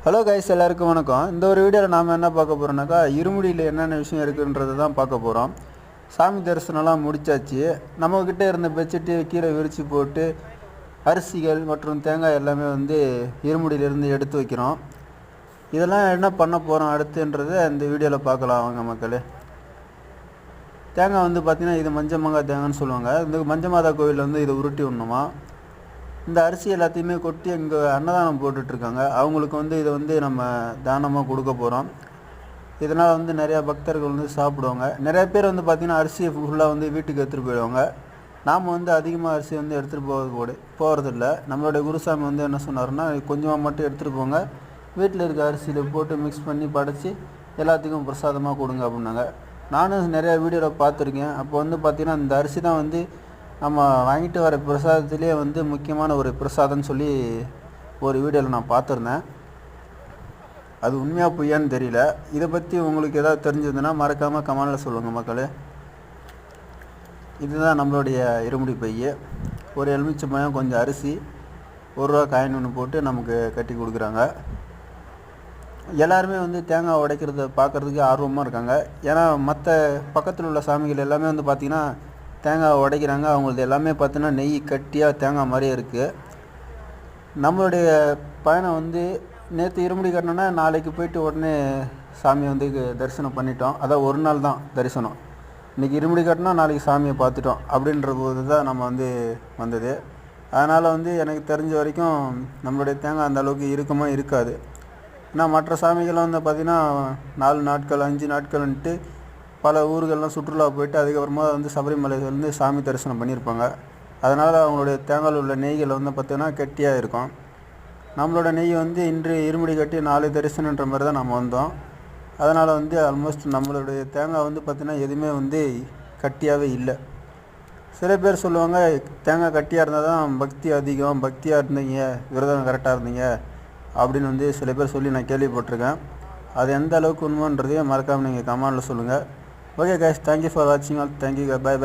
Hello guys, எல்லாருக்கும் வணக்கம். இந்த ஒரு வீடியோவில் நாம் என்ன பார்க்க போகிறோம்னாக்கா, இருமுடியில் என்னென்ன விஷயம் இருக்குன்றது தான் பார்க்க போகிறோம். சாமி தரிசனம்லாம் முடிச்சாச்சு. நம்மக்கிட்ட இருந்த பெட்ஷீட்டு கீழே விரித்து போட்டு அரிசிகள் மற்றும் தேங்காய் எல்லாமே இருமுடியிலேருந்து எடுத்து வைக்கிறோம். இதெல்லாம் என்ன பண்ண போகிறோம் அடுத்துன்றதை இந்த வீடியோவில் பார்க்கலாம் அவங்க மக்களே. தேங்காய் பார்த்திங்கன்னா இது மஞ்சள் மாங்காய் தேங்காய்னு சொல்லுவாங்க. இந்த மஞ்சள் மாதா கோவிலில் இதை உருட்டி விடணுமா. இந்த அரிசி எல்லாத்தையுமே கொட்டி இங்கே அன்னதானம் போட்டுட்ருக்காங்க. அவங்களுக்கு இதை நம்ம தானமாக கொடுக்க போகிறோம். இதனால் நிறையா பக்தர்கள் சாப்பிடுவாங்க. நிறைய பேர் பார்த்திங்கன்னா அரிசியை ஃபுல்லாக வீட்டுக்கு எடுத்துகிட்டு போயிடுவாங்க. நாம் அதிகமாக அரிசி எடுத்துகிட்டு போகிறதில்ல. நம்மளுடைய குருசாமி என்ன சொன்னார்னா, கொஞ்சமாக மட்டும் எடுத்துகிட்டு போங்க, வீட்டில் இருக்க அரிசியில் போட்டு மிக்ஸ் பண்ணி படைச்சி எல்லாத்துக்கும் பிரசாதமாக கொடுங்க அப்படின்னாங்க. நானும் நிறையா வீடியோவில் பார்த்துருக்கேன். அப்போ பார்த்திங்கன்னா இந்த அரிசி தான் நம்ம வாங்கிட்டு வர பிரசாதத்திலே முக்கியமான ஒரு பிரசாதம்னு சொல்லி ஒரு வீடியோவில் நான் பார்த்துருந்தேன். அது உண்மையாக பொய்யான்னு தெரியல. இதை பற்றி உங்களுக்கு ஏதாவது தெரிஞ்சதுன்னா மறக்காமல் கமெண்டில் சொல்லுங்கள் மக்களே. இதுதான் நம்மளுடைய இருமுடி பை. ஒரு எலுமிச்சம்பழம், கொஞ்சம் அரிசி, ₹1 காயின் ஒன்று போட்டு நமக்கு கட்டி கொடுக்குறாங்க. எல்லாருமே தேங்காய் உடைக்கிறத பார்க்குறதுக்கு ஆர்வமாக இருக்காங்க. ஏன்னா மற்ற பக்கத்தில் உள்ள சாமிகள் எல்லாமே பார்த்திங்கன்னா தேங்காய் உடைக்கிறாங்க. அவங்களது எல்லாமே பார்த்தீங்கன்னா நெய் கட்டியாக தேங்காய் மாதிரியே இருக்குது. நம்மளுடைய பயணம் நேற்று இருமுடி கட்டினோன்னா நாளைக்கு போயிட்டு உடனே சாமி தரிசனம் பண்ணிட்டோம். அதான் ஒரு நாள் தான் தரிசனம். இன்றைக்கி இருமுடி கட்டினா நாளைக்கு சாமியை பார்த்துட்டோம் அப்படின்ற போது தான் நம்ம வந்தது. அதனால் எனக்கு தெரிஞ்ச வரைக்கும் நம்மளுடைய தேங்காய் அந்த அளவுக்கு இறுக்கமாக இருக்காது. ஏன்னா மற்ற சாமிகள்லாம் பார்த்திங்கன்னா 4 நாட்கள் 5 நாட்கள்ன்ட்டு பல ஊர்கள்லாம் சுற்றுலா போயிட்டு அதுக்கப்புறமா சபரிமலை சாமி தரிசனம் பண்ணியிருப்பாங்க. அதனால் அவங்களுடைய தேங்காயில் உள்ள நெய்கள் பார்த்திங்கன்னா கெட்டியாக இருக்கும். நம்மளோட நெய் இன்று இருமுடி கட்டி நாளை தரிசனன்ற மாதிரி தான் நம்ம வந்தோம். அதனால் ஆல்மோஸ்ட் நம்மளுடைய தேங்காய் பார்த்திங்கன்னா எதுவுமே கட்டியாகவே இல்லை. சில பேர் சொல்லுவாங்க, தேங்காய் கட்டியாக இருந்தால் தான் பக்தி அதிகம், பக்தியாக இருந்தீங்க, விரதம் கரெக்டாக இருந்தீங்க அப்படின்னு சில பேர் சொல்லி நான் கேள்விப்பட்டிருக்கேன். அது எந்த அளவுக்கு உண்மைன்றதையும் மறக்காமல் நீங்கள் கமெண்டில் சொல்லுங்கள். Okay guys, thank you for watching all. Thank you. Bye bye.